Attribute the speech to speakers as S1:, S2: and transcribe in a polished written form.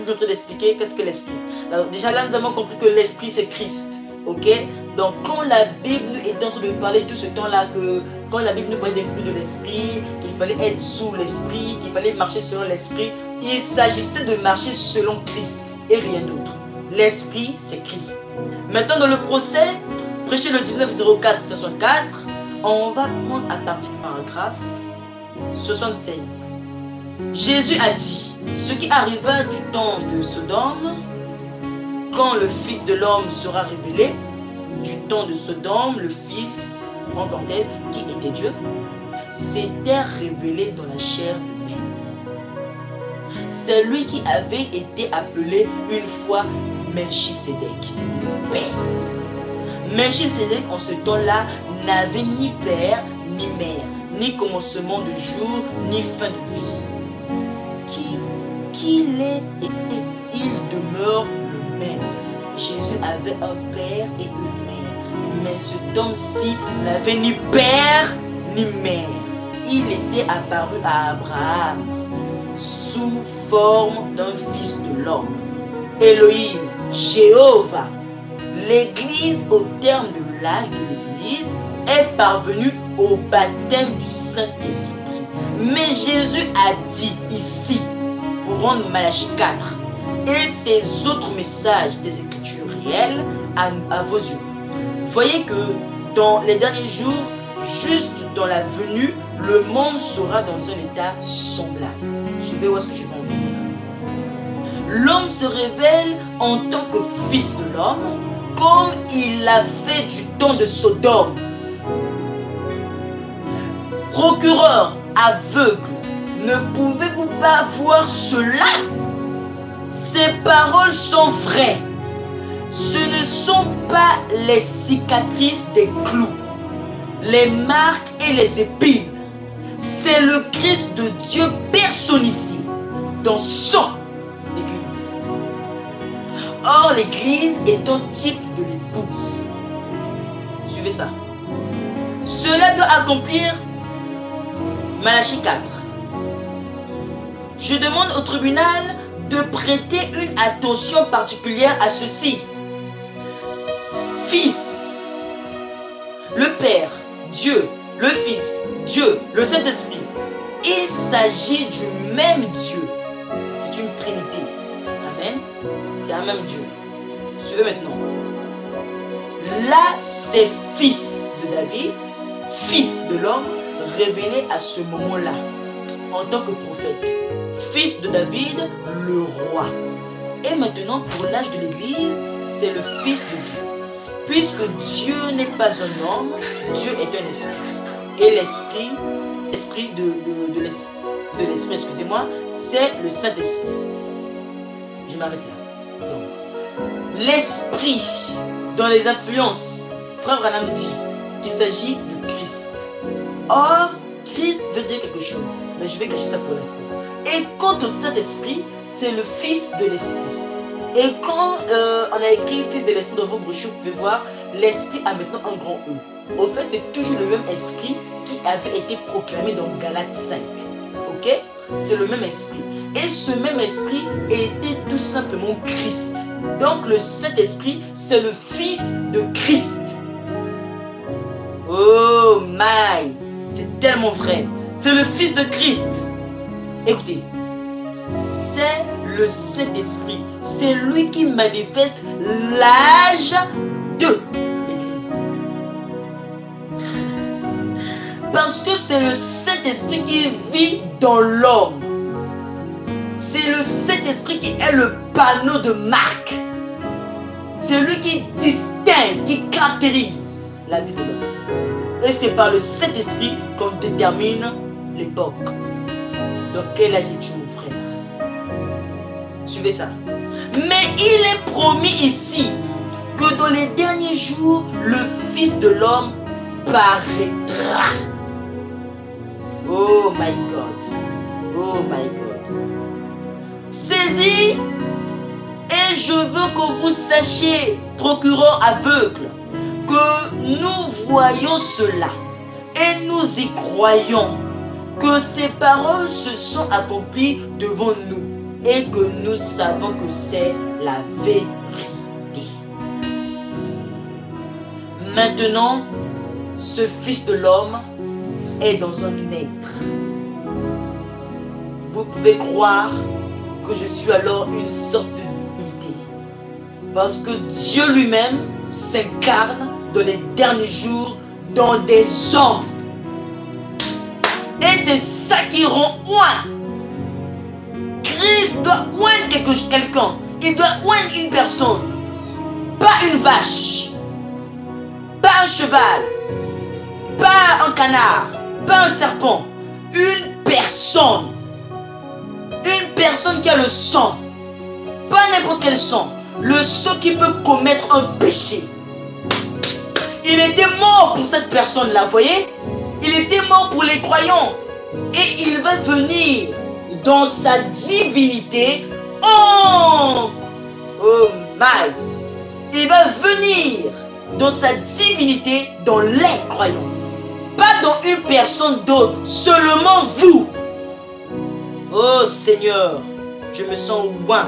S1: en train d'expliquer qu'est-ce que l'esprit. Alors déjà là, nous avons compris que l'esprit c'est Christ. Ok? Donc quand la Bible est en train de parler tout ce temps-là, que quand la Bible nous parlait des fruits de l'esprit, qu'il fallait être sous l'esprit, qu'il fallait marcher selon l'esprit, il s'agissait de marcher selon Christ et rien d'autre. L'esprit c'est Christ. Maintenant dans le procès, prêcher le 19-04-64, on va prendre à partir du paragraphe 76. Jésus a dit, ce qui arriva du temps de Sodome, quand le Fils de l'homme sera révélé, du temps de Sodome, le Fils, en tant qu'elle, qui était Dieu, s'était révélé dans la chair humaine. C'est lui qui avait été appelé une fois Melchisédek, le Père. Melchisédek, en ce temps-là, n'avait ni père, ni mère, ni commencement de jour, ni fin de vie. Qu'il est et il demeure le même. Jésus avait un père et une mère, mais cet homme-ci n'avait ni père ni mère. Il était apparu à Abraham sous forme d'un fils de l'homme. Elohim, Jéhovah. L'Église, au terme de l'âge de l'Église, est parvenue au baptême du Saint-Esprit. Mais Jésus a dit ici, pour rendre Malachie 4, et ces autres messages des Écritures réelles à vos yeux. Voyez que dans les derniers jours, juste dans la venue, le monde sera dans un état semblable. Suivez où est-ce que je vais en venir. L'homme se révèle en tant que fils de l'homme, comme il l'a fait du temps de Sodome. Procureur aveugle, ne pouvez-vous pas voir cela? Ces paroles sont vraies. Ce ne sont pas les cicatrices des clous, les marques et les épines. C'est le Christ de Dieu personnifié dans son Église. Or, l'Église est un type de l'épouse. Suivez ça. Cela doit accomplir Malachie 4. Je demande au tribunal de prêter une attention particulière à ceci. Fils, le Père, Dieu, le Fils, Dieu, le Saint-Esprit. Il s'agit du même Dieu. C'est une trinité. Amen. C'est un même Dieu. Suivez maintenant. Là, c'est fils de David, fils de l'homme, révélé à ce moment-là, en tant que prophète. Fils de David, le roi. Et maintenant, pour l'âge de l'Église, c'est le Fils de Dieu. Puisque Dieu n'est pas un homme, Dieu est un esprit. Et l'esprit de l'esprit, excusez-moi, c'est le Saint-Esprit. Je m'arrête là. L'esprit, dans les influences, Frère Branham dit qu'il s'agit de Christ. Or, Christ veut dire quelque chose, mais je vais cacher ça pour l'instant. Et quant au Saint-Esprit, c'est le Fils de l'Esprit. Et quand on a écrit Fils de l'Esprit dans vos brochures, vous pouvez voir, l'Esprit a maintenant un grand E. Au fait, c'est toujours le même Esprit qui avait été proclamé dans Galates 5. Ok? C'est le même Esprit. Et ce même Esprit était tout simplement Christ. Donc le Saint-Esprit, c'est le Fils de Christ. Oh my! C'est tellement vrai. C'est le Fils de Christ. Écoutez, c'est le Saint-Esprit. C'est lui qui manifeste l'âge de l'Église. Parce que c'est le Saint-Esprit qui vit dans l'homme. C'est le Saint-Esprit qui est le panneau de marque. C'est lui qui distingue, qui caractérise la vie de l'homme. Et c'est par le Saint-Esprit qu'on détermine l'époque. Dans quel âge es-tu, mon frère? Suivez ça. Mais il est promis ici que dans les derniers jours, le Fils de l'homme paraîtra. Oh my God. Oh my God. Saisis, et je veux que vous sachiez, procureur aveugle, que nous voyons cela et nous y croyons, que ces paroles se sont accomplies devant nous. et que nous savons que c'est la vérité. Maintenant, ce Fils de l'homme est dans un être. Vous pouvez croire que je suis alors une sorte de divinité. Parce que Dieu lui-même s'incarne dans les derniers jours dans des hommes. Et c'est ça qui rend oint. Christ doit oindre quelqu'un. Il doit oindre une personne. Pas une vache. Pas un cheval. Pas un canard. Pas un serpent. Une personne. Une personne qui a le sang. Pas n'importe quel sang. Le sang qui peut commettre un péché. Il était mort pour cette personne-là, voyez? Il était mort pour les croyants. Et il va venir dans sa divinité. Oh my! Il va venir dans sa divinité dans les croyants. Pas dans une personne d'autre. Seulement vous. Oh Seigneur, je me sens loin.